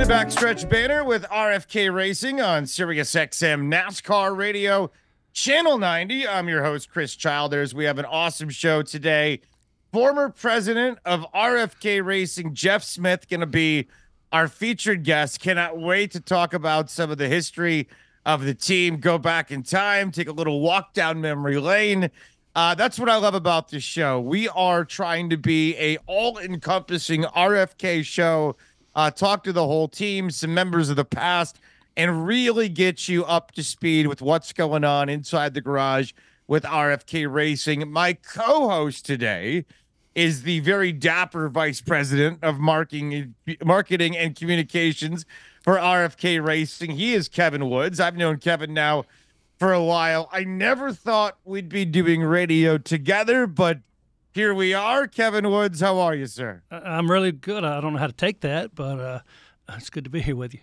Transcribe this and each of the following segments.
Backstretch Banter with RFK Racing on Sirius XM NASCAR Radio, Channel 90. I'm your host, Chris Childers. We have an awesome show today. Former president of RFK Racing, Geoff Smith, going to be our featured guest. Cannot wait to talk about some of the history of the team, go back in time, take a little walk down memory lane. That's what I love about this show. We are trying to be a all-encompassing RFK show. Talk to the whole team, some members of the past, and really get you up to speed with what's going on inside the garage with RFK Racing. My co-host today is the very dapper vice president of marketing and communications for RFK Racing. He is Kevin Woods. I've known Kevin now for a while. I never thought we'd be doing radio together, but here we are. Kevin Woods, how are you, sir? I'm really good. I don't know how to take that, but it's good to be here with you.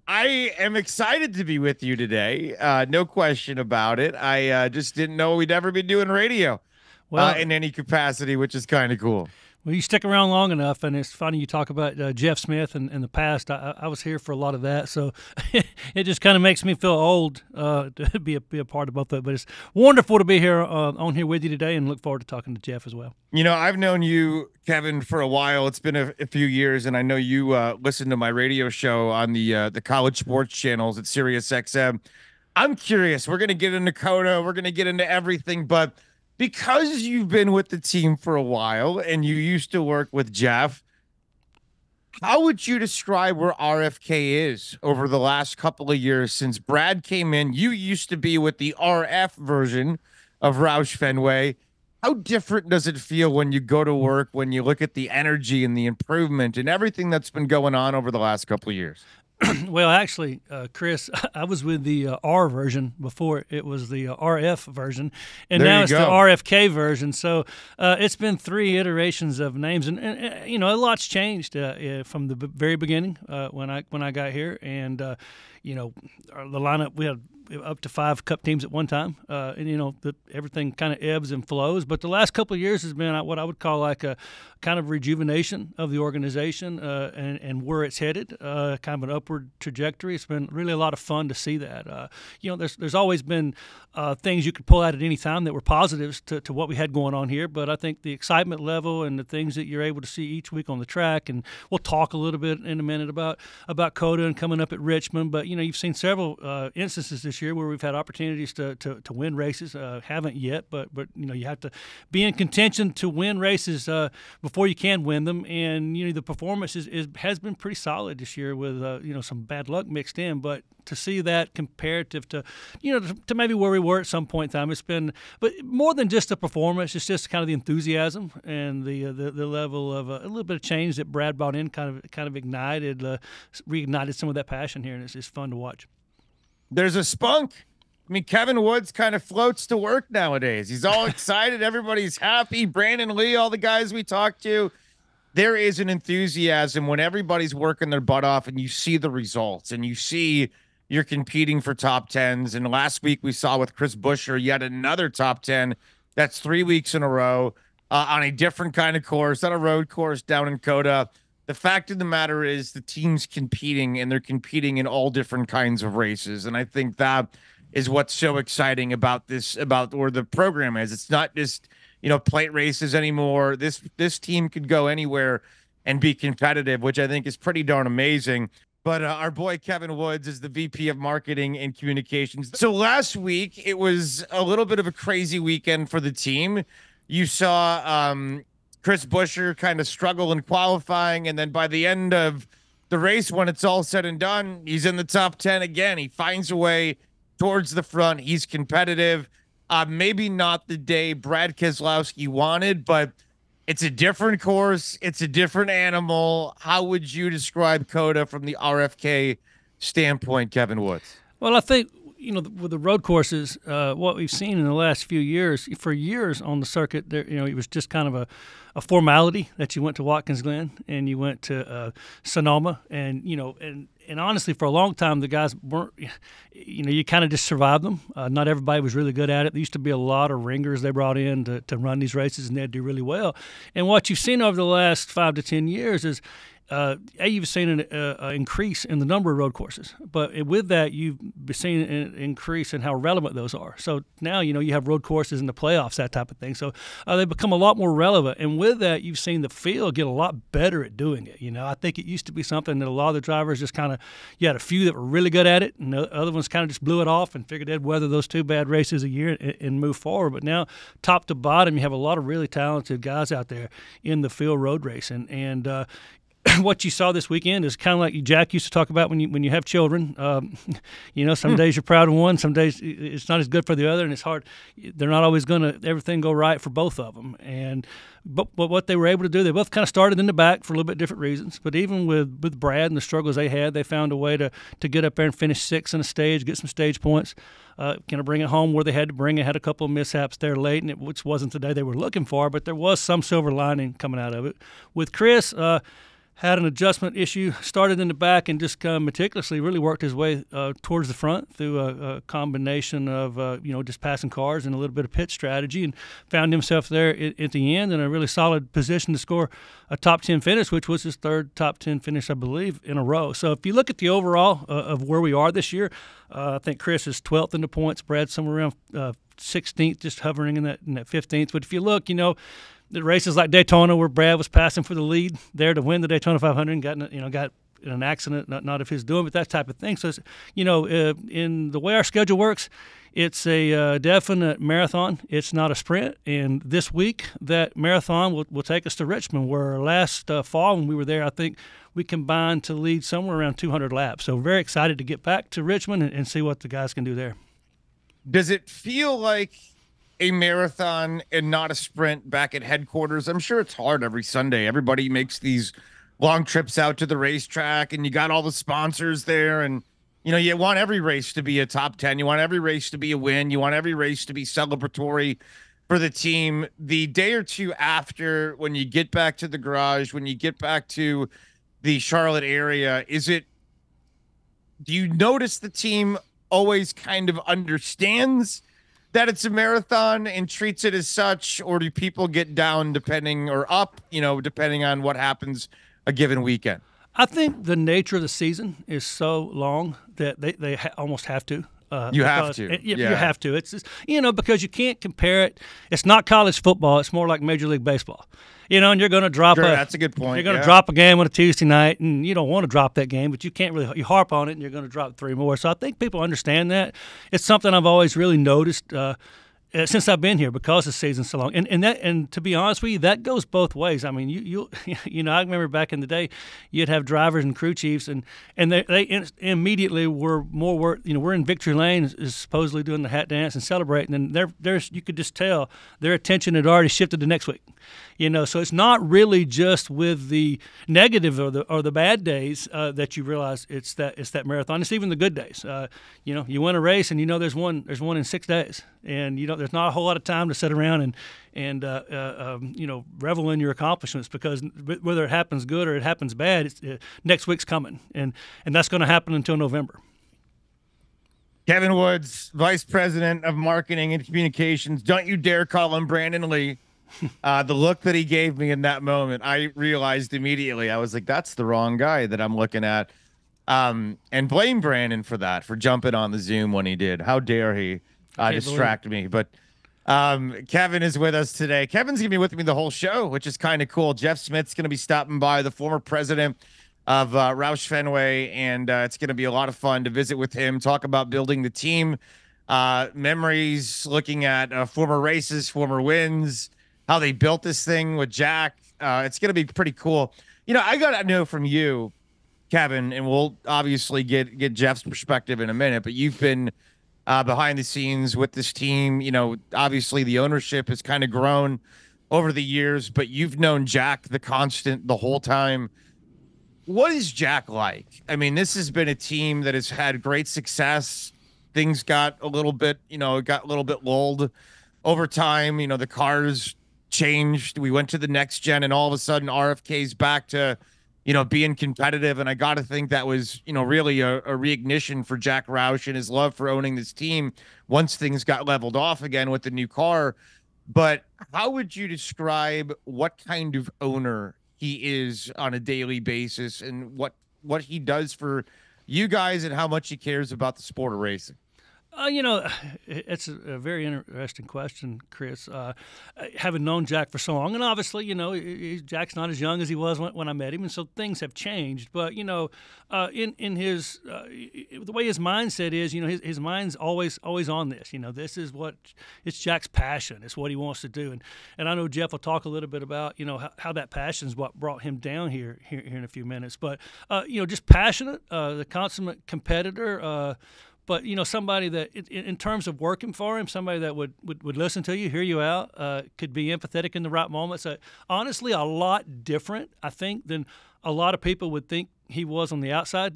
I am excited to be with you today. No question about it. I just didn't know we'd ever be doing radio in any capacity, which is kind of cool. Well, you stick around long enough, and it's funny you talk about Geoff Smith and in the past. I was here for a lot of that, so it just kind of makes me feel old to be a part of both of it. But it's wonderful to be here on here with you today, and look forward to talking to Geoff as well. You know, I've known you, Kevin, for a while. It's been a few years, and I know you listen to my radio show on the college sports channels at Sirius XM. I'm curious. We're going to get into COTA. We're going to get into everything, but because you've been with the team for a while and you used to work with Geoff, how would you describe where RFK is over the last couple of years since Brad came in? You used to be with the RF version of Roush Fenway. How different does it feel when you go to work, when you look at the energy and the improvement and everything that's been going on over the last couple of years? Well, actually, Chris, I was with the R version before it was the RF version, and now it's the RFK version. So it's been 3 iterations of names, and you know, a lot's changed from the very beginning when I got here, and you know, the lineup, we had up to 5 Cup teams at one time, and you know, everything kind of ebbs and flows. But the last couple of years has been what I would call like a kind of rejuvenation of the organization and where it's headed, kind of an upward trajectory. It's been really a lot of fun to see that. You know, there's always been things you could pull out at any time that were positives to what we had going on here. But I think the excitement level and the things that you're able to see each week on the track, and we'll talk a little bit in a minute about COTA and coming up at Richmond. But you know, you've seen several instances this year where we've had opportunities to win races. Haven't yet, but you know, you have to be in contention to win races before you can win them. And you know, the performance has been pretty solid this year with you know, some bad luck mixed in. But to see that comparative to, you know, to maybe where we were at some point in time, it's been, but more than just a performance, it's just kind of the enthusiasm and the level of a little bit of change that Brad brought in, kind of reignited some of that passion here, and it's fun to watch. There's a spunk. I mean, Kevin Woods kind of floats to work nowadays. He's all excited. Everybody's happy. Brandon Lee, all the guys we talked to. There is an enthusiasm when everybody's working their butt off and you see the results and you see you're competing for top 10s. And last week we saw with Chris Buescher yet another top 10. That's 3 weeks in a row on a different kind of course, on a road course down in COTA. The fact of the matter is the team's competing, and they're competing in all different kinds of races. And I think that is what's so exciting about this, about where the program is. It's not just, you know, plate races anymore. This team could go anywhere and be competitive, which I think is pretty darn amazing. But our boy Kevin Woods is the VP of Marketing and Communications. So last week, it was a little bit of a crazy weekend for the team. You saw Chris Buescher kind of struggle in qualifying, and then by the end of the race, when it's all said and done, he's in the top 10 again. He finds a way towards the front. He's competitive. Maybe not the day Brad Keselowski wanted, but it's a different course. It's a different animal. How would you describe COTA from the RFK standpoint, Kevin Woods? Well, I think, you know, with the road courses, what we've seen in the last few years, for years on the circuit, there, you know, it was just kind of a formality that you went to Watkins Glen and you went to Sonoma, and you know, and honestly, for a long time, the guys weren't, you know, you kind of just survived them. Not everybody was really good at it. There used to be a lot of ringers they brought in to run these races, and they'd do really well. And what you've seen over the last 5 to 10 years is you've seen an increase in the number of road courses, but with that, you've seen an increase in how relevant those are. So now, you have road courses in the playoffs, that type of thing. So they become a lot more relevant. And with that, you've seen the field get a lot better at doing it. I think it used to be something that a lot of the drivers just kind of, you had a few that were really good at it, and the other ones kind of just blew it off and figured they'd weather those 2 bad races a year and move forward. But now, top to bottom, you have a lot of really talented guys out there in the field road racing. And what you saw this weekend is kind of like Jack used to talk about when you have children. Some days you're proud of one, some days it's not as good for the other, and it's hard. They're not always going to everything go right for both of them. But what they were able to do, they both kind of started in the back for a little bit different reasons. But even with Brad and the struggles they had, they found a way to get up there and finish 6th in a stage, get some stage points, kind of bring it home where they had to bring it. Had a couple of mishaps there late, which wasn't the day they were looking for, but there was some silver lining coming out of it. With Chris, had an adjustment issue, started in the back and just meticulously really worked his way towards the front through a combination of, just passing cars and a little bit of pit strategy, and found himself there at the end in a really solid position to score a top 10 finish, which was his 3rd top 10 finish, I believe, in a row. So if you look at the overall of where we are this year, I think Chris is 12th in the points, Brad's somewhere around 16th, just hovering in that 15th. But if you look, the races like Daytona, where Brad was passing for the lead there to win the Daytona 500, and got in an accident, not of his doing, but that type of thing. So, in the way our schedule works, it's a definite marathon. It's not a sprint. And this week, that marathon will take us to Richmond, where last fall when we were there, I think we combined to lead somewhere around 200 laps. So very excited to get back to Richmond and see what the guys can do there. Does it feel like a marathon and not a sprint back at headquarters? I'm sure it's hard every Sunday. Everybody makes these long trips out to the racetrack, and you got all the sponsors there, and you want every race to be a top 10. You want every race to be a win. You want every race to be celebratory for the team. The day or two after, when you get back to the garage, when you get back to the Charlotte area, do you notice the team always kind of understands that it's a marathon and treats it as such, or do people get down depending on what happens a given weekend? I think the nature of the season is so long that they almost have to. You have to. You have to. It's just, because you can't compare it. It's not college football. It's more like Major League Baseball. And you're going to drop that's a good point. You're going to drop a game on a Tuesday night, and you don't want to drop that game, but you can't really. You harp on it, and you're going to drop 3 more. So I think people understand that. It's something I've always really noticed since I've been here, because the season's so long. And to be honest with you, that goes both ways. I mean, I remember back in the day, you'd have drivers and crew chiefs, and they immediately were more work. We're in victory lane, is supposedly doing the hat dance and celebrating, and there's you could just tell their attention had already shifted to next week. So it's not really just with the negative or the bad days that you realize it's that marathon. It's even the good days. You win a race, and there's one in 6 days, and there's not a whole lot of time to sit around and revel in your accomplishments, because whether it happens good or it happens bad, next week's coming, and that's going to happen until November. Kevin Woods, Vice President of Marketing and Communications. Don't you dare call him Brandon Lee. The look that he gave me in that moment, I realized immediately. I was like, that's the wrong guy that I'm looking at. And blame Brandon for that, for jumping on the Zoom when he did. How dare he distract me? But Kevin is with us today. Kevin's going to be with me the whole show, which is kind of cool. Geoff Smith's going to be stopping by, the former president of Roush Fenway, and it's going to be a lot of fun to visit with him, talk about building the team, memories, looking at former races, former wins, how they built this thing with Jack. It's going to be pretty cool. I got to know from you, Kevin, and we'll obviously get Jeff's perspective in a minute, but you've been behind the scenes with this team. Obviously the ownership has kind of grown over the years, but you've known Jack the constant the whole time. What is Jack like? I mean, this has been a team that has had great success. Things got a little bit, lulled over time. The cars changed. We went to the next gen, and all of a sudden RFK's back to, being competitive. And I got to think that was, really a reignition for Jack Roush and his love for owning this team once things got leveled off again with the new car. But how would you describe what kind of owner he is on a daily basis and what he does for you guys and how much he cares about the sport of racing? It's a very interesting question, Chris. Having known Jack for so long, and obviously, Jack's not as young as he was when I met him, and so things have changed. But in his the way his mindset is, his mind's always on this. This is it's Jack's passion. It's what he wants to do, and I know Geoff will talk a little bit about how that passion is what brought him down here in a few minutes. But just passionate, the consummate competitor. But somebody that, in terms of working for him, somebody that would listen to you, hear you out, could be empathetic in the right moments. Honestly, a lot different, I think, than a lot of people would think he was on the outside.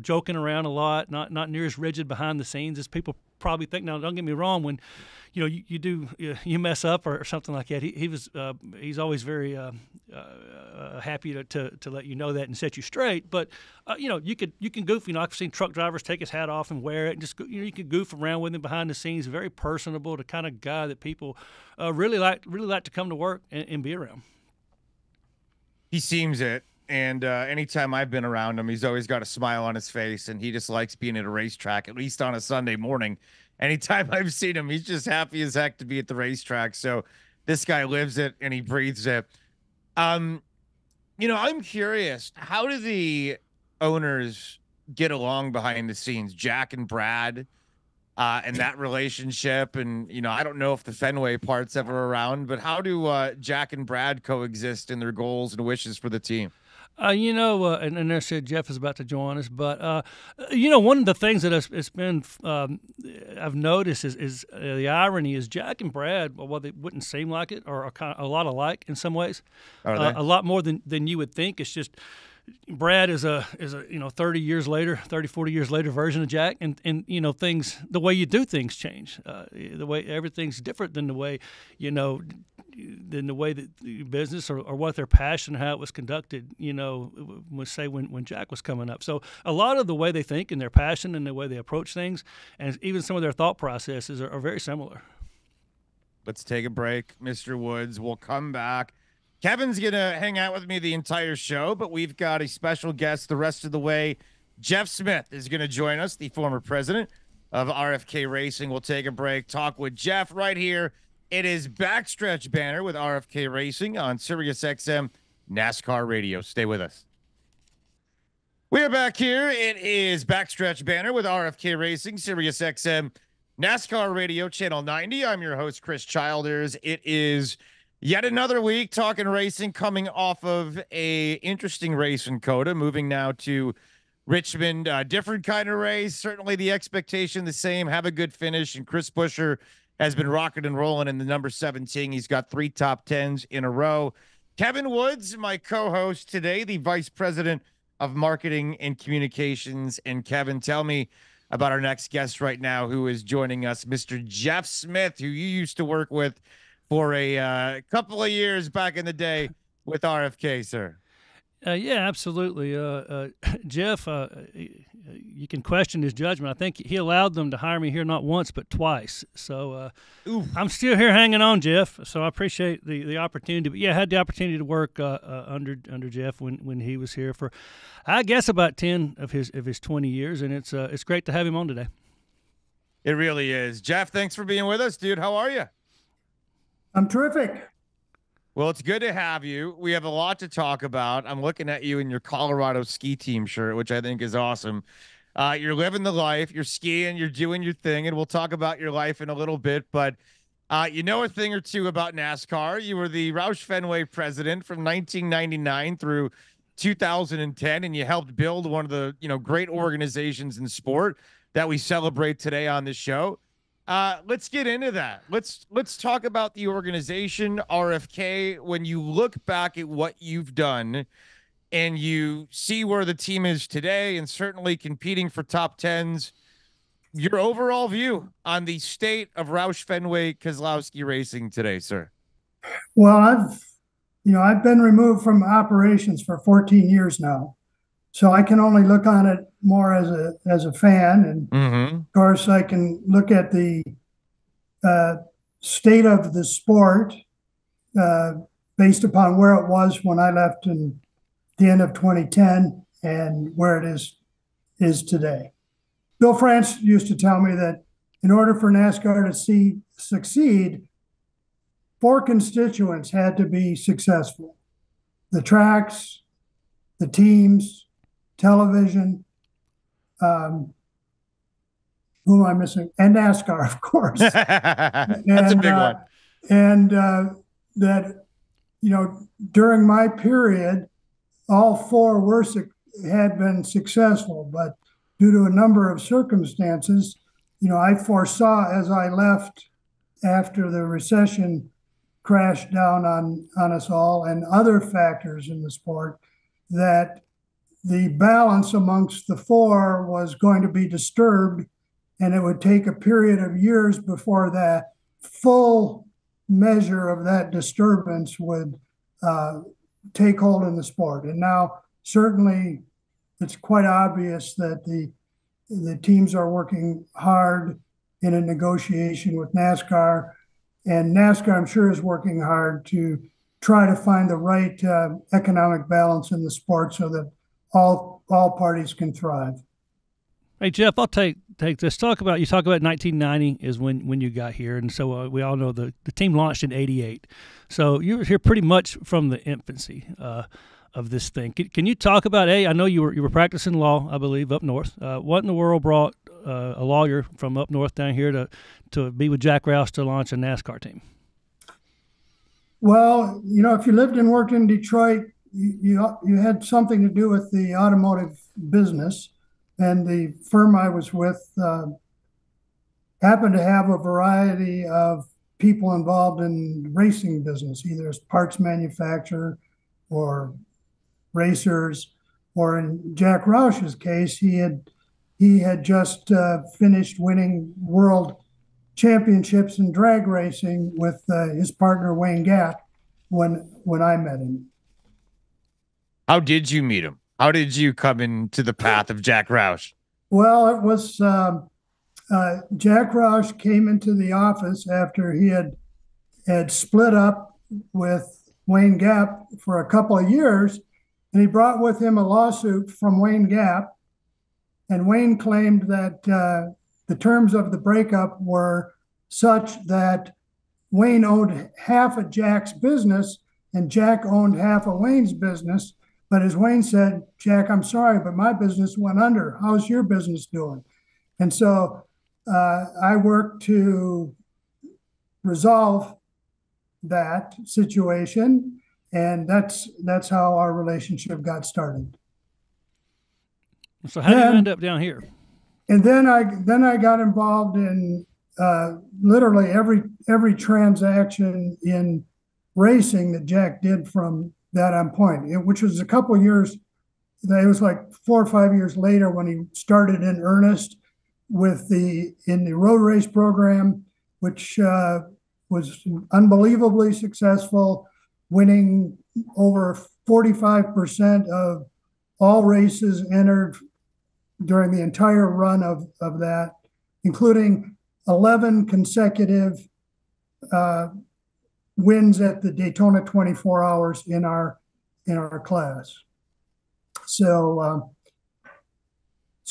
Joking around a lot, not near as rigid behind the scenes as people probably think. Now, don't get me wrong, when you mess up or something like that, he's always very happy to let you know that and set you straight. But you can goof. I've seen truck drivers take his hat off and wear it, and just you can goof around with him behind the scenes. Very personable, the kind of guy that people really like to come to work and be around. He seems it. And anytime I've been around him, he's always got a smile on his face, and he just likes being at a racetrack, at least on a Sunday morning. Anytime I've seen him, he's just happy as heck to be at the racetrack. So this guy lives it and he breathes it. I'm curious, how do the owners get along behind the scenes, Jack and Brad, and that relationship? And, I don't know if the Fenway part's ever around, but how do Jack and Brad coexist in their goals and wishes for the team? And I said Geoff is about to join us, but one of the things that I've noticed is the irony is Jack and Brad, well, they wouldn't seem like it, are kind of a lot alike in some ways. Are they? A lot more than you would think. It's just Brad is a 30 years later, 30, 40 years later version of Jack, and things, the way you do things change. The way everything's different than the way that the business or what their passion, how it was conducted, when Jack was coming up. So a lot of the way they think and their passion and the way they approach things, and even some of their thought processes are very similar. Let's take a break, Mr. Woods. We'll come back. Kevin's going to hang out with me the entire show, but we've got a special guest the rest of the way. Geoff Smith is going to join us, the former president of RFK Racing. We'll take a break, talk with Geoff right here. It is Backstretch Banter with RFK Racing on SiriusXM NASCAR Radio. Stay with us. We are back here. It is Backstretch Banter with RFK Racing, SiriusXM NASCAR Radio, Channel 90. I'm your host, Chris Childers. It is yet another week talking racing, coming off of a interesting race in COTA, moving now to Richmond. Different kind of race. Certainly the expectation the same. Have a good finish. And Chris Buescher has been rocking and rolling in the number 17. He's got 3 top 10s in a row. Kevin Woods, my co-host today, the vice president of marketing and communications. And Kevin, tell me about our next guest right now, who is joining us, Mr. Geoff Smith, who you used to work with for a couple of years back in the day with RFK, sir. Yeah, absolutely. Geoff, you can question his judgment. I think he allowed them to hire me here not once but twice. So I'm still here hanging on, Geoff. So I appreciate the opportunity. But yeah, I had the opportunity to work under Geoff when he was here for, I guess, about 10 of his 20 years, and it's great to have him on today. It really is. Geoff, thanks for being with us, dude. How are you? I'm terrific. Well, it's good to have you. We have a lot to talk about. I'm looking at you in your Colorado ski team shirt, which I think is awesome. You're living the life. You're skiing. You're doing your thing, and we'll talk about your life in a little bit. But you know a thing or two about NASCAR. You were the Roush Fenway president from 1999 through 2010, and you helped build one of the great organizations in sport that we celebrate today on this show. Let's get into that. Let's talk about the organization, RFK. When you look back at what you've done and you see where the team is today and certainly competing for top 10s, your overall view on the state of Roush Fenway Keselowski Racing today, sir. Well, I've been removed from operations for 14 years now. So I can only look on it more as a fan, and of course I can look at the state of the sport based upon where it was when I left in the end of 2010 and where it is today. Bill France used to tell me that in order for NASCAR to succeed, 4 constituents had to be successful: the tracks, the teams, television, who am I missing? And NASCAR, of course. That's a big one. And that, during my period, all 4 had been successful, but due to a number of circumstances, I foresaw as I left after the recession crashed down on us all and other factors in the sport, that the balance amongst the 4 was going to be disturbed, and it would take a period of years before that full measure of that disturbance would take hold in the sport. And now, certainly, it's quite obvious that the teams are working hard in a negotiation with NASCAR, and NASCAR, I'm sure, is working hard to try to find the right economic balance in the sport so that all parties can thrive. Hey, Geoff, I'll take this. You talk about 1990 is when you got here, and so we all know the team launched in '88. So you were here pretty much from the infancy of this thing. Can you talk about, I know you were practicing law, I believe, up north. What in the world brought a lawyer from up north down here to be with Jack Roush to launch a NASCAR team? Well, if you lived and worked in Detroit, you had something to do with the automotive business, and the firm I was with happened to have a variety of people involved in racing business, either as parts manufacturer or racers, or in Jack Roush's case, he had just finished winning world championships in drag racing with his partner Wayne Gap when I met him. How did you meet him? How did you come into the path of Jack Roush? Well, it was Jack Roush came into the office after he had split up with Wayne Gap for a couple of years, and he brought with him a lawsuit from Wayne Gap, and Wayne claimed that the terms of the breakup were such that Wayne owned half of Jack's business and Jack owned half of Wayne's business. But as Wayne said, Jack, I'm sorry, but my business went under. How's your business doing? And so I worked to resolve that situation, and that's how our relationship got started. So how did you end up down here? And then I got involved in literally every transaction in racing that Jack did from that on point, which was a couple of years. It was like 4 or 5 years later when he started in earnest in the road race program, which was unbelievably successful, winning over 45% of all races entered during the entire run of that, including 11 consecutive wins at the Daytona 24 Hours in our class. So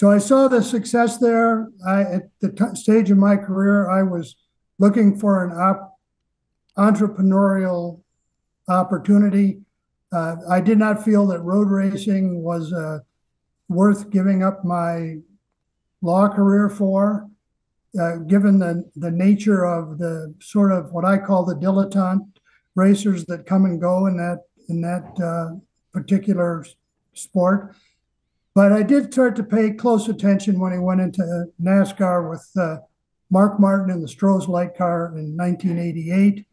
I saw the success there. At the stage of my career, I was looking for an entrepreneurial opportunity. I did not feel that road racing was worth giving up my law career for, given the nature of the sort of what I call the dilettante racers that come and go in that particular sport. But I did start to pay close attention when he went into NASCAR with Mark Martin in the Stroh's light car in 1988.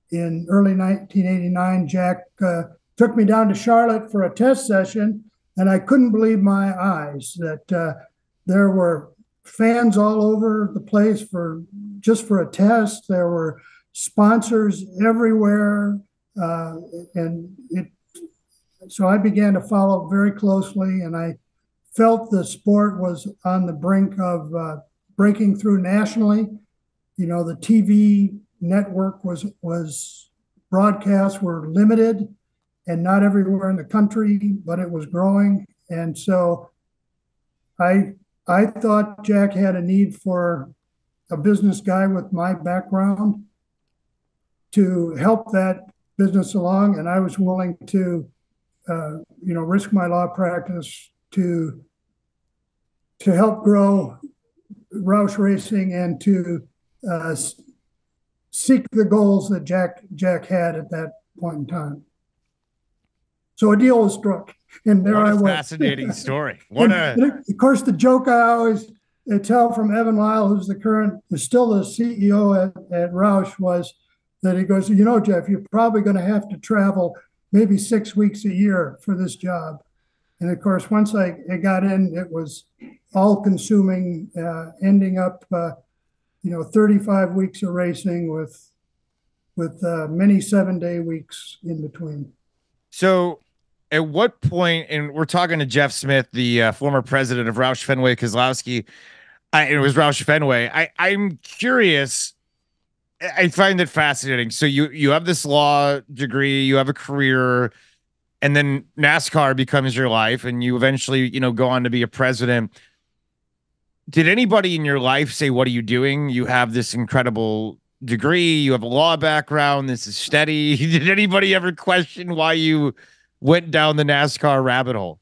In early 1989, Jack took me down to Charlotte for a test session, and I couldn't believe my eyes that there were fans all over the place just for a test. There were sponsors everywhere, so I began to follow very closely, and I felt the sport was on the brink of breaking through nationally. The TV network was broadcasts were limited and not everywhere in the country, but it was growing. And so I thought Jack had a need for a business guy with my background to help that business along, and I was willing to, risk my law practice to help grow Roush Racing and to seek the goals that Jack had at that point in time. So a deal was struck, and there I was. Fascinating story. Of course, the joke I always tell from Evan Lyle, who's still the CEO at Roush, was that he goes, Geoff, you're probably going to have to travel maybe 6 weeks a year for this job. And of course, once I got in, it was all consuming, ending up, 35 weeks of racing with many 7-day weeks in between. So at what point, and we're talking to Geoff Smith, the former president of Roush Fenway Kozlowski, it was Roush Fenway. I'm curious. I find it fascinating. So you have this law degree, you have a career, and then NASCAR becomes your life, and you eventually, go on to be a president. Did anybody in your life say, "What are you doing? You have this incredible degree, you have a law background, this is steady"? Did anybody ever question why you went down the NASCAR rabbit hole?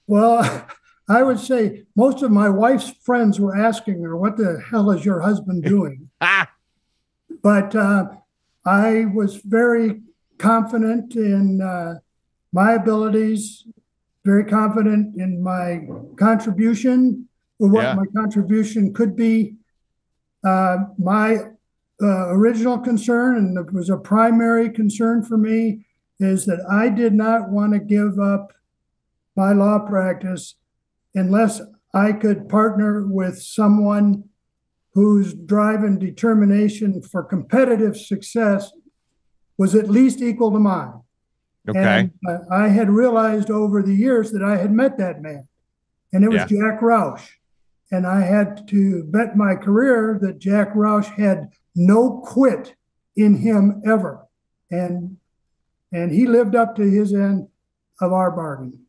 Well, I would say most of my wife's friends were asking her, "What the hell is your husband doing?" But I was very confident in my abilities, very confident in my contribution, or what my contribution could be. My original concern, and it was a primary concern for me, is that I did not want to give up my law practice unless I could partner with someone whose drive and determination for competitive success was at least equal to mine. Okay. And I had realized over the years that I had met that man, and it was Jack Roush. And I had to bet my career that Jack Roush had no quit in him ever. And he lived up to his end of our bargain.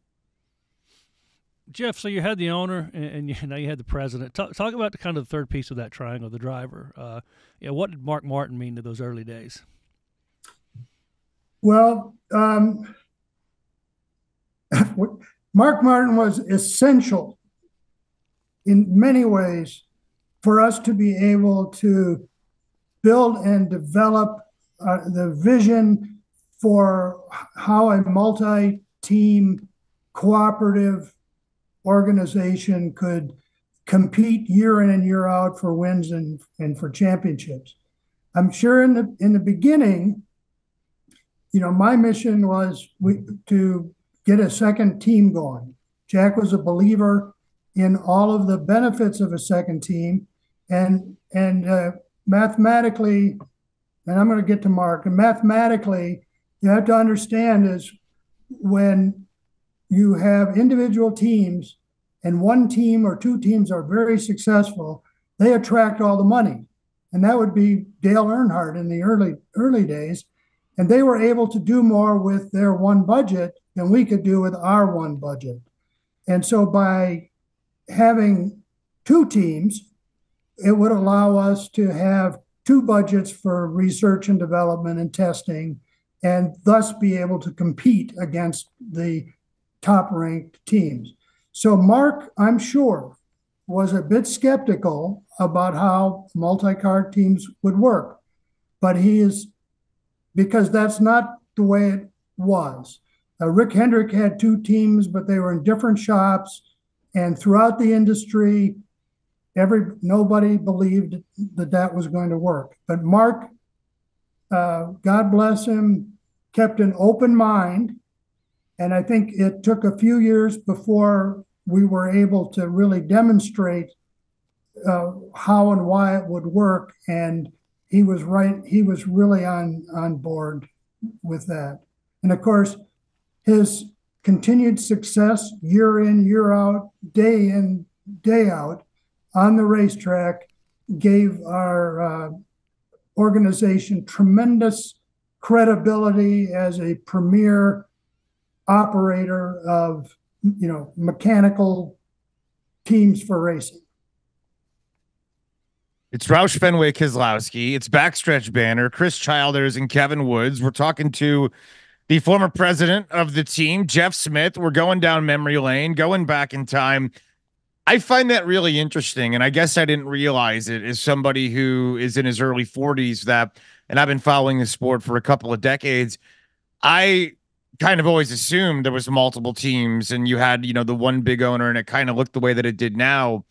Geoff, so you had the owner, and now you had the president. Talk about the kind of the third piece of that triangle, the driver. What did Mark Martin mean to those early days? Well, Mark Martin was essential in many ways for us to be able to build and develop the vision for how a multi-team cooperative organization could compete year in and year out for wins and for championships. I'm sure in the beginning, my mission was to get a second team going. Jack was a believer in all of the benefits of a second team, and mathematically, and I'm going to get to Mark, and mathematically, you have to understand is when you have individual teams and one team or two teams are very successful, they attract all the money. And that would be Dale Earnhardt in the early days. And they were able to do more with their one budget than we could do with our one budget. And so by having two teams, it would allow us to have two budgets for research and development and testing, and thus be able to compete against the top-ranked teams. So Mark, I'm sure, was a bit skeptical about how multi-car teams would work, but because that's not the way it was. Rick Hendrick had two teams, but they were in different shops, and throughout the industry, nobody believed that was going to work. But Mark, God bless him, kept an open mind. And I think it took a few years before we were able to really demonstrate how and why it would work. And he was right. He was really on board with that. And of course, his continued success year in, year out, day in, day out on the racetrack gave our organization tremendous credibility as a premier operator of, mechanical teams for racing. It's Roush, Fenway, Keselowski. It's Backstretch Banter, Chris Childers, and Kevin Woods. We're talking to the former president of the team, Geoff Smith. We're going down memory lane, going back in time. I find that really interesting, and I guess I didn't realize it as somebody who is in his early 40s and I've been following the sport for a couple of decades. I kind of always assumed there was multiple teams and you had, the one big owner, and it kind of looked the way that it did now.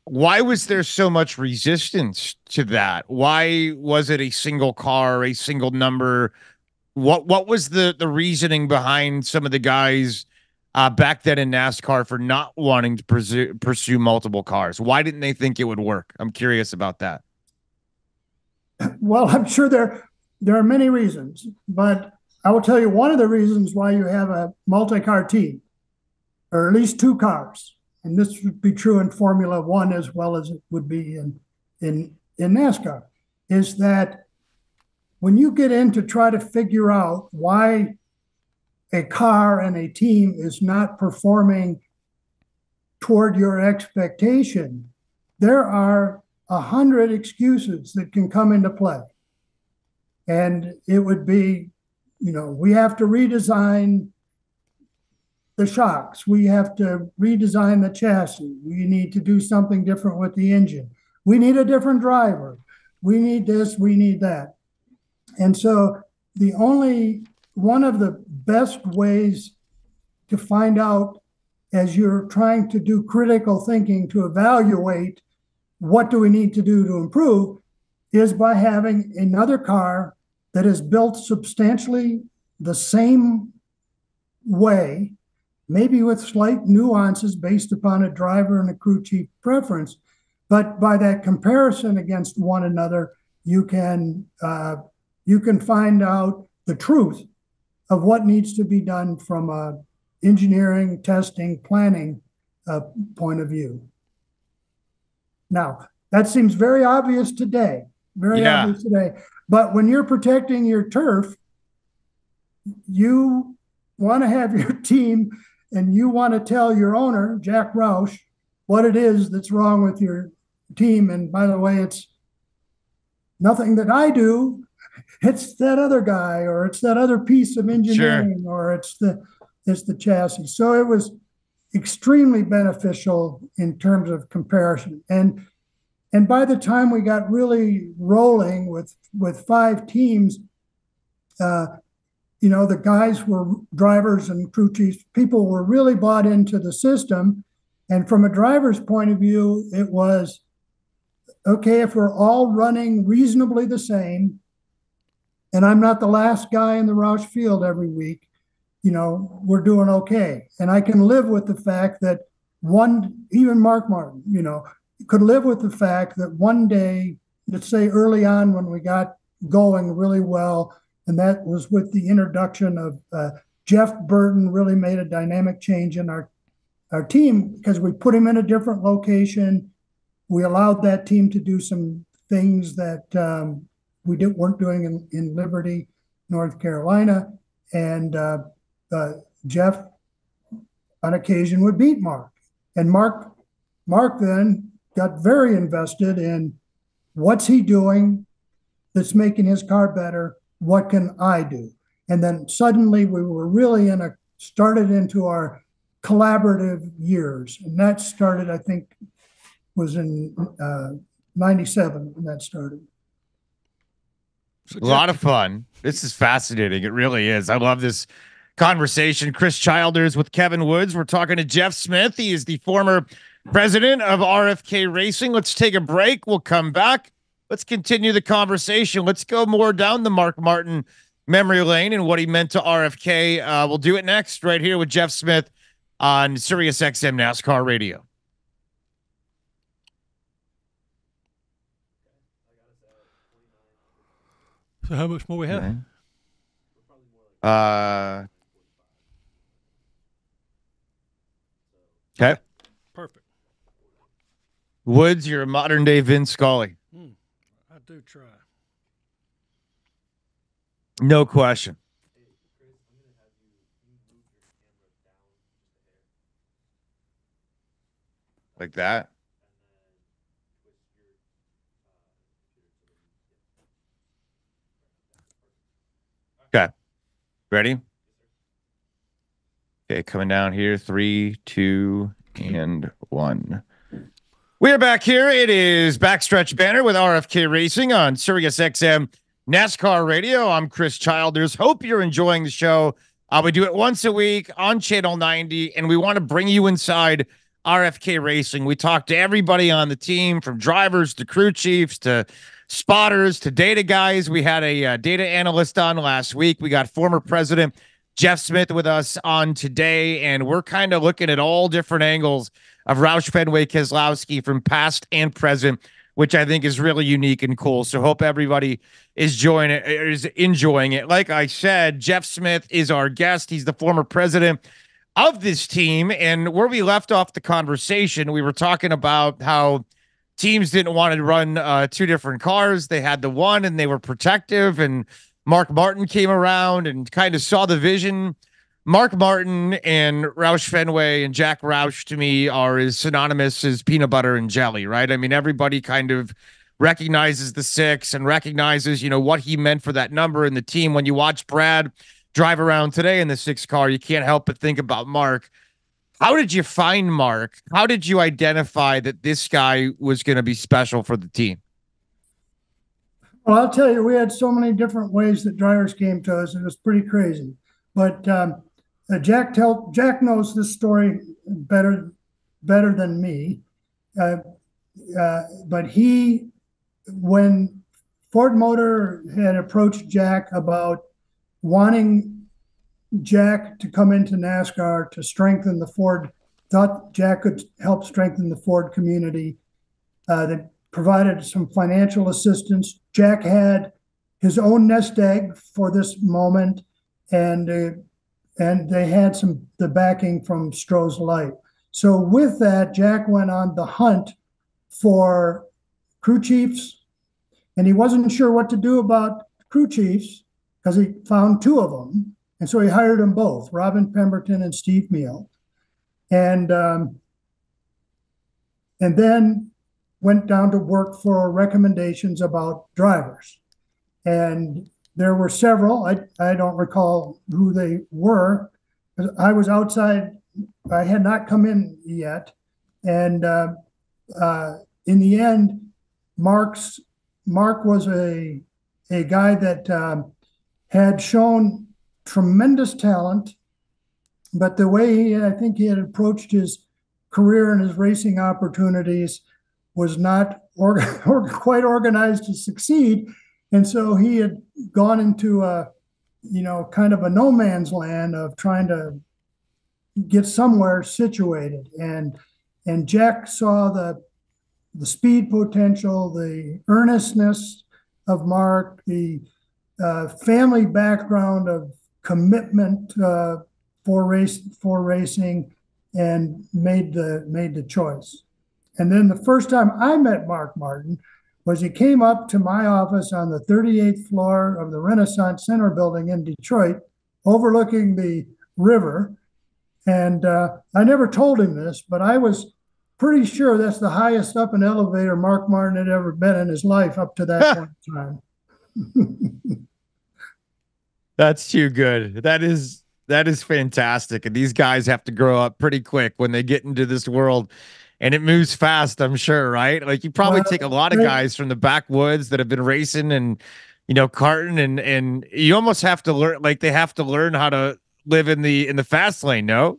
Why was there so much resistance to that? Why was it a single car, a single number? What was the reasoning behind some of the guys back then in NASCAR for not wanting to pursue multiple cars? Why didn't they think it would work? I'm curious about that. Well, I'm sure there are many reasons, but I will tell you one of the reasons why you have a multi-car team, or at least two cars, and this would be true in Formula One as well as it would be in NASCAR, is that when you get in to try to figure out why a car and a team is not performing toward your expectation, there are 100 excuses that can come into play. And it would be, we have to redesign the shocks. We have to redesign the chassis. We need to do something different with the engine. We need a different driver. We need this, we need that. And so one of the best ways to find out as you're trying to do critical thinking to evaluate what do we need to do to improve is by having another car that is built substantially the same way, maybe with slight nuances based upon a driver and a crew chief preference. But by that comparison against one another, you can find out the truth of what needs to be done from a engineering, testing, planning point of view. Now, that seems very obvious today, obvious today. But when you're protecting your turf, you want to have your team and you want to tell your owner, Jack Roush, what it is that's wrong with your team. And by the way, it's nothing that I do. It's that other guy, or it's that other piece of engineering, or it's the chassis. So it was extremely beneficial in terms of comparison. And by the time we got really rolling with 5 teams, the guys were drivers and crew chiefs. People were really bought into the system. And from a driver's point of view, it was, okay, if we're all running reasonably the same, and I'm not the last guy in the Roush field every week, we're doing okay. And I can live with the fact that even Mark Martin, could live with the fact that one day, let's say early on when we got going really well, and that was with the introduction of Jeff Burton, really made a dynamic change in our team because we put him in a different location. We allowed that team to do some things that we weren't doing in Liberty, North Carolina. And Jeff, on occasion, would beat Mark. And Mark then got very invested in what's he doing that's making his car better? What can I do? And then suddenly we were really started into our collaborative years. And that started, I think, was in 97 when that started. So a lot of fun. This is fascinating. It really is. I love this conversation. Chris Childers with Kevin Woods. We're talking to Geoff Smith. He is the former president of RFK Racing. Let's take a break. We'll come back. Let's continue the conversation. Let's go more down the Mark Martin memory lane and what he meant to RFK. We'll do it next right here with Geoff Smith on Sirius XM NASCAR Radio. So how much more we have? Okay. Perfect. Woods, you're a modern day Vince Scully. I do try. No question. Like that. Okay. Ready? Okay, coming down here. 3, 2, and 1. We are back here. It is Backstretch Banter with RFK Racing on Sirius XM NASCAR Radio. I'm Chris Childers. Hope you're enjoying the show. We do it once a week on Channel 90, and we want to bring you inside RFK Racing. We talk to everybody on the team, from drivers to crew chiefs to spotters to data guys. We had a data analyst on last week. We got former president Geoff Smith with us on today, and we're kind of looking at all different angles of Roush, Fenway, Keselowski from past and present, which I think is really unique and cool. So hope everybody is enjoying it. Like I said, Geoff Smith is our guest. He's the former president of this team. And where we left off the conversation, we were talking about how teams didn't want to run 2 different cars. They had the one and they were protective. And Mark Martin came around and kind of saw the vision. Mark Martin and Roush Fenway and Jack Roush, to me, are as synonymous as peanut butter and jelly, right? I mean, everybody kind of recognizes the 6 and recognizes, what he meant for that number in the team. When you watch Brad drive around today in the 6 car, you can't help but think about Mark. How did you find Mark? How did you identify that this guy was going to be special for the team? Well, I'll tell you, we had so many different ways that drivers came to us. It was pretty crazy. But Jack knows this story better than me. But when Ford Motor had approached Jack about wanting Jack to come into NASCAR to strengthen the Ford, thought Jack could help strengthen the Ford community. That provided some financial assistance. Jack had his own nest egg for this moment, and they had the backing from Stroh's Light. So with that, Jack went on the hunt for crew chiefs, and he wasn't sure what to do about crew chiefs because he found 2 of them. And so he hired them both, Robin Pemberton and Steve Meal. And then went down to work for recommendations about drivers. And there were several. I don't recall who they were. I was outside. I had not come in yet. And in the end, Mark was a guy that had shown tremendous talent, but the way I think he had approached his career and his racing opportunities was not quite organized to succeed. And so he had gone into kind of a no man's land of trying to get somewhere situated. And Jack saw the speed potential, the earnestness of Mark, the family background of commitment for racing, and made the choice. And then the first time I met Mark Martin was he came up to my office on the 38th floor of the Renaissance Center building in Detroit, overlooking the river. And I never told him this, but I was pretty sure that's the highest up an elevator Mark Martin had ever been in his life up to that point in time. That's too good. That is fantastic. And these guys have to grow up pretty quick when they get into this world. And it moves fast, I'm sure, right? Like you probably take a lot of guys from the backwoods that have been racing and, karting, and you almost have to learn, like they have to learn how to live in the fast lane. No,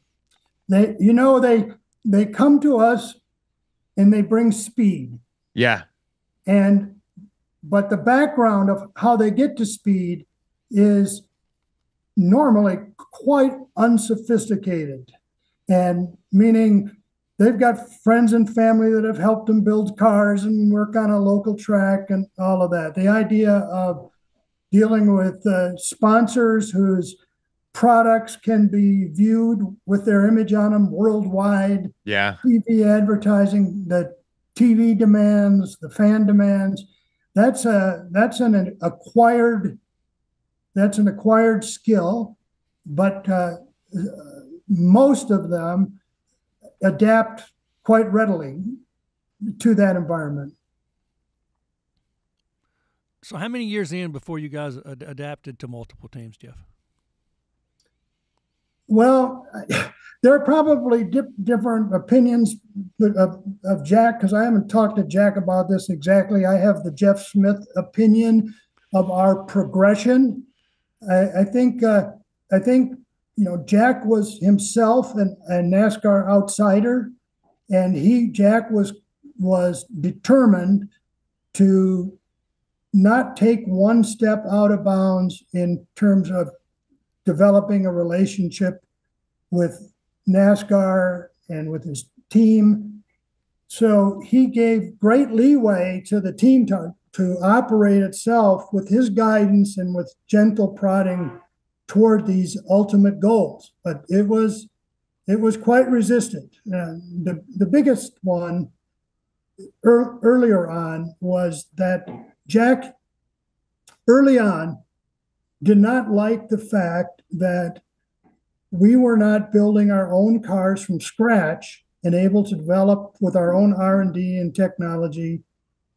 they come to us and they bring speed. Yeah. But the background of how they get to speed is normally quite unsophisticated, and meaning they've got friends and family that have helped them build cars and work on a local track and all of that. The idea of dealing with sponsors whose products can be viewed with their image on them worldwide. Yeah. TV advertising, the TV demands, the fan demands. that's an acquired skill, but most of them adapt quite readily to that environment. So how many years in before you guys adapted to multiple teams, Geoff? Well, there are probably different opinions of Jack, because I haven't talked to Jack about this exactly. I have the Geoff Smith opinion of our progression. I think Jack was himself a NASCAR outsider, and Jack was determined to not take one step out of bounds in terms of developing a relationship with NASCAR and with his team. So he gave great leeway to the team to operate itself with his guidance and with gentle prodding toward these ultimate goals. But it was quite resistant. The biggest one earlier on was that Jack, early on, did not like the fact that we were not building our own cars from scratch and able to develop with our own R&D and technology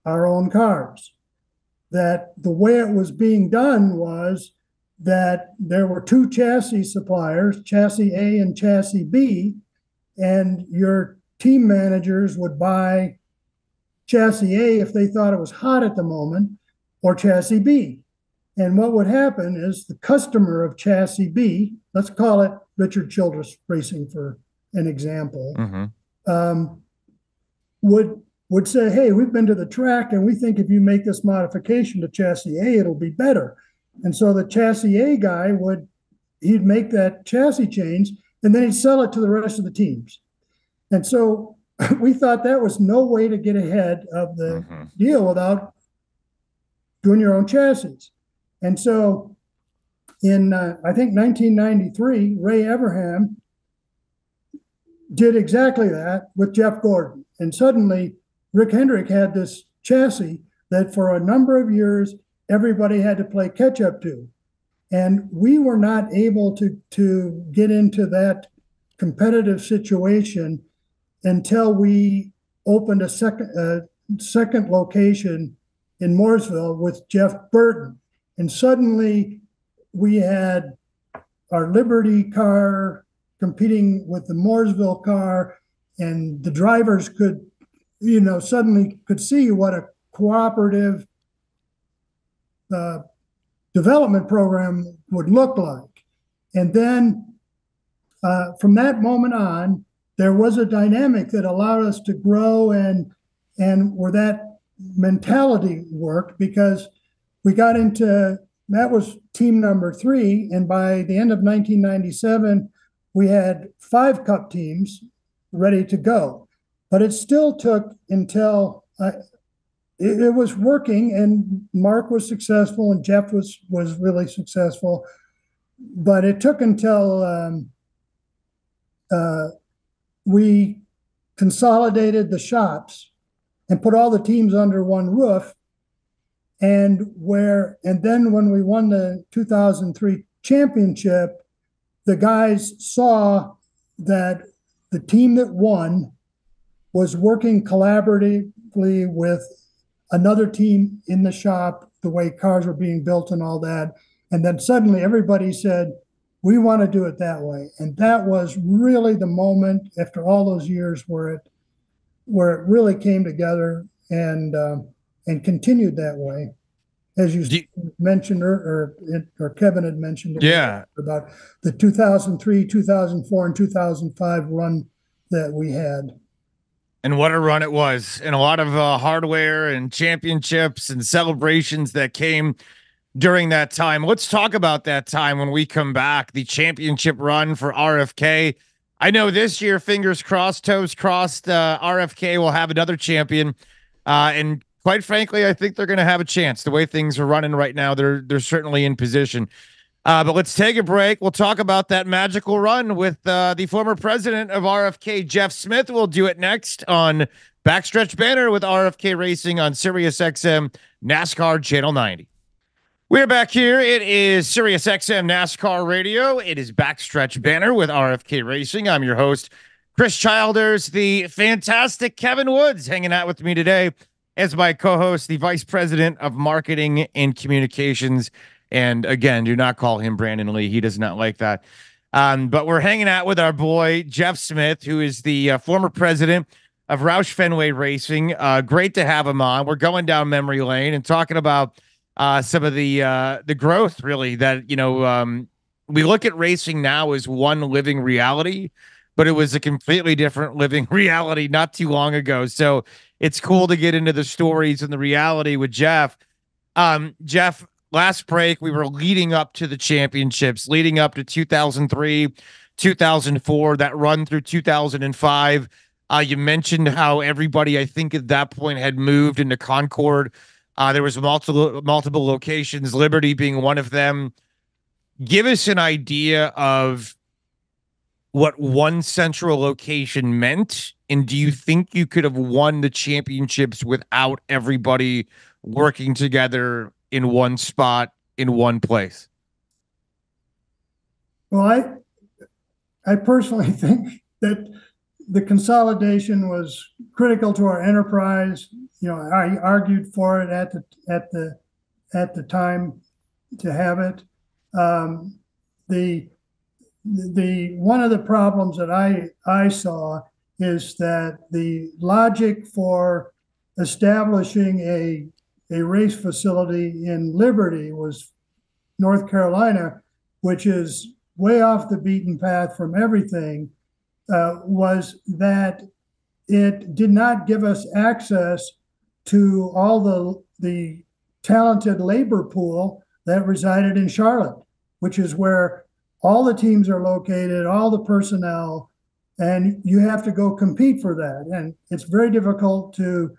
our own cars. That the way it was being done was that there were two chassis suppliers, chassis A and chassis B, and your team managers would buy chassis A if they thought it was hot at the moment, or chassis B. And what would happen is the customer of chassis B, let's call it Richard Childress Racing for an example, would say, hey, we've been to the track and we think if you make this modification to chassis A, it'll be better. And so the chassis A guy he'd make that chassis change and then he'd sell it to the rest of the teams. And so we thought that was no way to get ahead of the deal without doing your own chassis. And so in, I think, 1993, Ray Everham did exactly that with Jeff Gordon. And suddenly, Rick Hendrick had this chassis that for a number of years, everybody had to play catch up to. And we were not able to get into that competitive situation until we opened a second location in Mooresville with Jeff Burton. And suddenly we had our Liberty car competing with the Mooresville car, and the drivers could, suddenly could see what a cooperative development program would look like. And then from that moment on, there was a dynamic that allowed us to grow and where that mentality worked, because we got into, that was team number 3. And by the end of 1997, we had 5 cup teams ready to go. But it still took until it was working, and Mark was successful and Jeff was really successful. But it took until we consolidated the shops and put all the teams under one roof. And then when we won the 2003 championship, the guys saw that the team that won was working collaboratively with another team in the shop, the way cars were being built and all that. And then suddenly everybody said, we want to do it that way. And that was really the moment after all those years where it really came together and continued that way, as you mentioned, or Kevin had mentioned about the 2003, 2004, and 2005 run that we had. And what a run it was, and a lot of hardware and championships and celebrations that came during that time. Let's talk about that time when we come back, the championship run for RFK. I know this year, fingers crossed, toes crossed, RFK will have another champion. And quite frankly, I think they're going to have a chance. The way things are running right now, they're certainly in position. But let's take a break. We'll talk about that magical run with the former president of RFK, Geoff Smith. We'll do it next on Backstretch Banter with RFK Racing on Sirius XM NASCAR Channel 90. We're back here. It is Sirius XM NASCAR Radio. It is Backstretch Banter with RFK Racing. I'm your host, Chris Childers. The fantastic Kevin Woods hanging out with me today as my co-host, the Vice President of Marketing and Communications. And again, do not call him Brandon Lee. He does not like that. But we're hanging out with our boy, Geoff Smith, who is the former president of Roush Fenway Racing. Great to have him on. We're going down memory lane and talking about some of the growth, really, that, we look at racing now as one living reality, but it was a completely different living reality not too long ago. So it's cool to get into the stories and the reality with Geoff. Geoff, last break, we were leading up to the championships, leading up to 2003, 2004, that run through 2005. You mentioned how everybody, I think, at that point had moved into Concord. There was multiple locations, Liberty being one of them. Give us an idea of what one central location meant, and do you think you could have won the championships without everybody working together in one spot, in one place? Well, I personally think that the consolidation was critical to our enterprise. I argued for it at the time to have it. The one of the problems that I saw is that the logic for establishing a race facility in Liberty was North Carolina, which is way off the beaten path from everything, was that it did not give us access to all the talented labor pool that resided in Charlotte, which is where all the teams are located, all the personnel, and you have to go compete for that. And it's very difficult to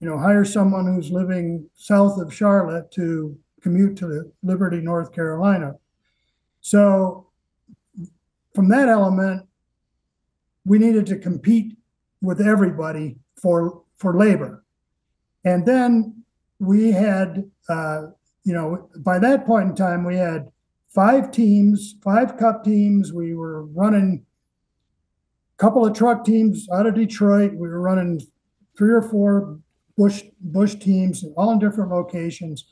hire someone who's living south of Charlotte to commute to Liberty, North Carolina. So from that element, we needed to compete with everybody for labor. And then we had, by that point in time, we had 5 teams, 5 cup teams. We were running a couple of truck teams out of Detroit. We were running 3 or 4 Busch teams, all in different locations.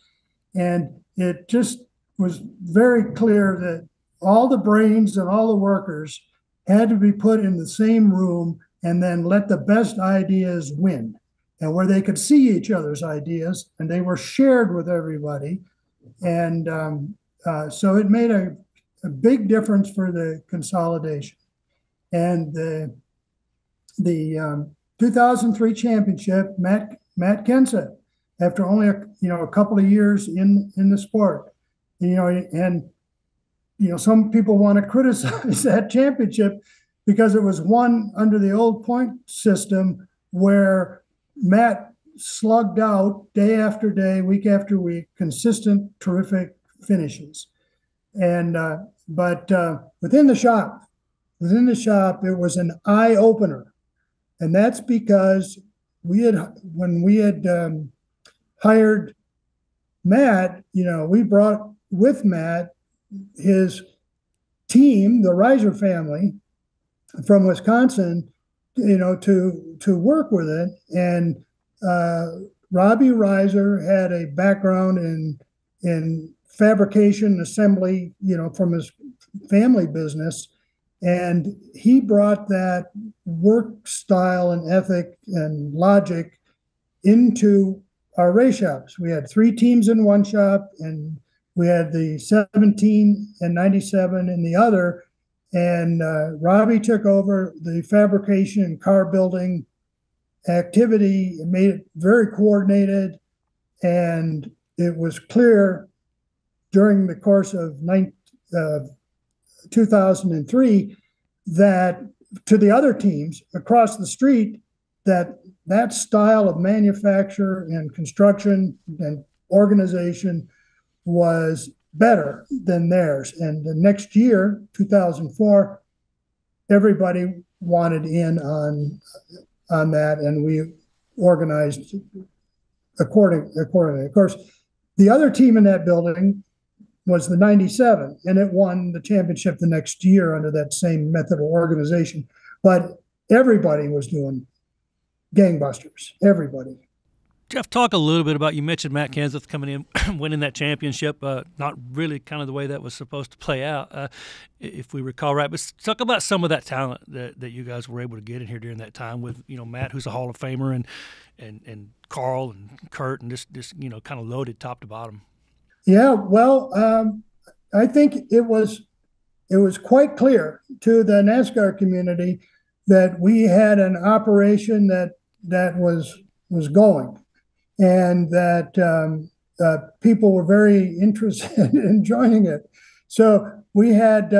And it just was very clear that all the brains and all the workers had to be put in the same room and then let the best ideas win, and where they could see each other's ideas and they were shared with everybody. And so it made a big difference for the consolidation. And the 2003 championship, Matt Kenseth, after only a couple of years in the sport, some people want to criticize that championship because it was won under the old point system where Matt slugged out day after day, week after week, consistent, terrific finishes. And but within the shop, it was an eye opener, and that's because when we had hired Matt, we brought with Matt his team, the Reiser family from Wisconsin, to work with it. And Robbie Reiser had a background in fabrication, assembly, from his family business. And he brought that work style and ethic and logic into our race shops. We had 3 teams in one shop, and we had the 17 and 97 in the other. And Robbie took over the fabrication and car building activity and made it very coordinated. And it was clear during the course of 2003 that to the other teams across the street, that style of manufacture and construction and organization was better than theirs. And the next year, 2004, everybody wanted in on that, and we organized accordingly. Of course, the other team in that building was the 97, and it won the championship the next year under that same method of organization. But everybody was doing gangbusters, everybody. Geoff, talk a little bit about, you mentioned Matt Kenseth coming in, winning that championship, not really kind of the way that was supposed to play out, if we recall right. But talk about some of that talent that you guys were able to get in here during that time with, Matt, who's a Hall of Famer, and Carl and Kurt, and just kind of loaded top to bottom. Yeah, well, I think it was quite clear to the NASCAR community that we had an operation that was going, and that people were very interested in joining it. So we had,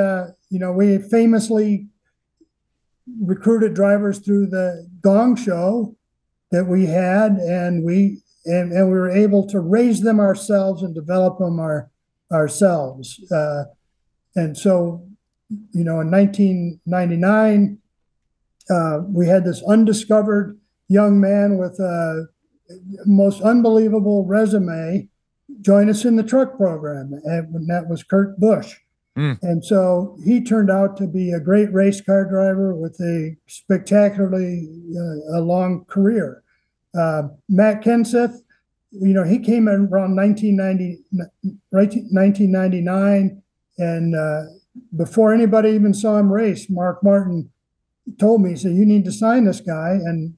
we famously recruited drivers through the Gong Show that we had, and we were able to raise them ourselves and develop them ourselves. And so, in 1999, we had this undiscovered young man with a most unbelievable resume join us in the truck program, and that was Kurt Busch. And so he turned out to be a great race car driver with a spectacularly a long career. Matt Kenseth, he came in around 1999, and before anybody even saw him race, Mark Martin told me, he said, "You need to sign this guy," and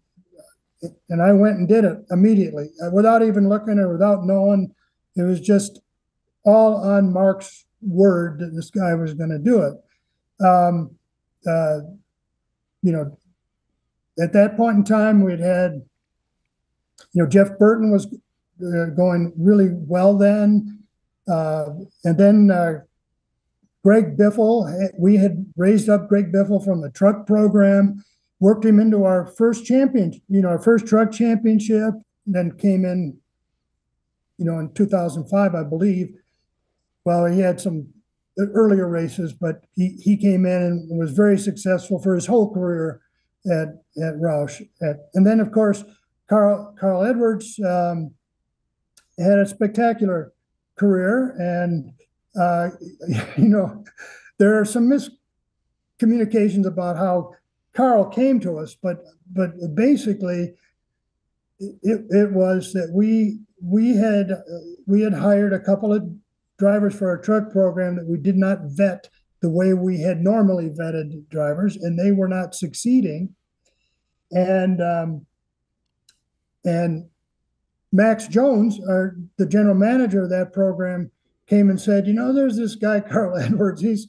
I went and did it immediately, without even looking or without knowing. It was just all on Mark's word that this guy was going to do it. At that point in time, we'd had, Jeff Burton was going really well then. And then Greg Biffle, we had raised up Greg Biffle from the truck program, worked him into our first our first truck championship, then came in, in 2005, I believe. Well, he had some earlier races, but he came in and was very successful for his whole career at Roush. And then, of course, Carl Edwards had a spectacular career, and there are some miscommunications about how Carl came to us, but basically it was that we had hired a couple of drivers for our truck program that we did not vet the way we had normally vetted drivers, and they were not succeeding. And Max Jones, the general manager of that program, came and said, there's this guy, Carl Edwards. He's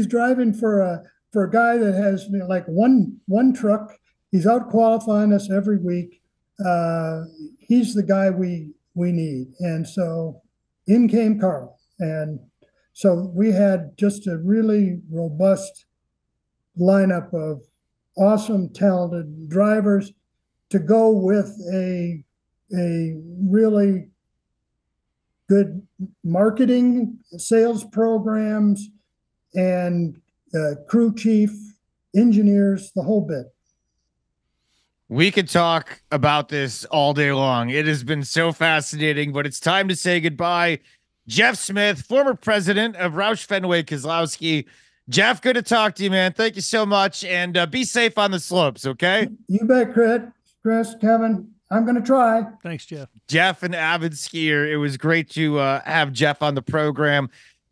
driving for a guy that has like one truck. He's out qualifying us every week. He's the guy we need. And so in came Carl. And so we had just a really robust lineup of awesome, talented drivers to go with a really good marketing, sales programs, and crew chief, engineers, the whole bit. We could talk about this all day long. It has been so fascinating, but it's time to say goodbye. Geoff Smith, former president of Roush Fenway Keselowski. Geoff, good to talk to you, man. Thank you so much, and be safe on the slopes, okay? You bet, Chris, Kevin. I'm going to try. Thanks, Geoff. Geoff, an avid skier. It was great to have Geoff on the program.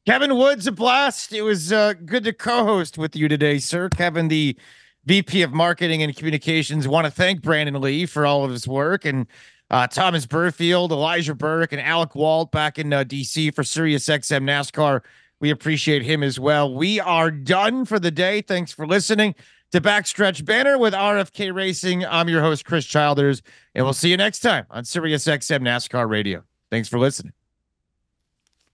Kevin Woods, a blast. It was good to co-host with you today, sir. Kevin, the VP of Marketing and Communications, want to thank Brandon Lee for all of his work, and Thomas Burfield, Elijah Burke, and Alec Walt back in DC for SiriusXM NASCAR. We appreciate him as well. We are done for the day. Thanks for listening to Backstretch Banter with RFK Racing. I'm your host, Chris Childers, and we'll see you next time on SiriusXM NASCAR Radio. Thanks for listening.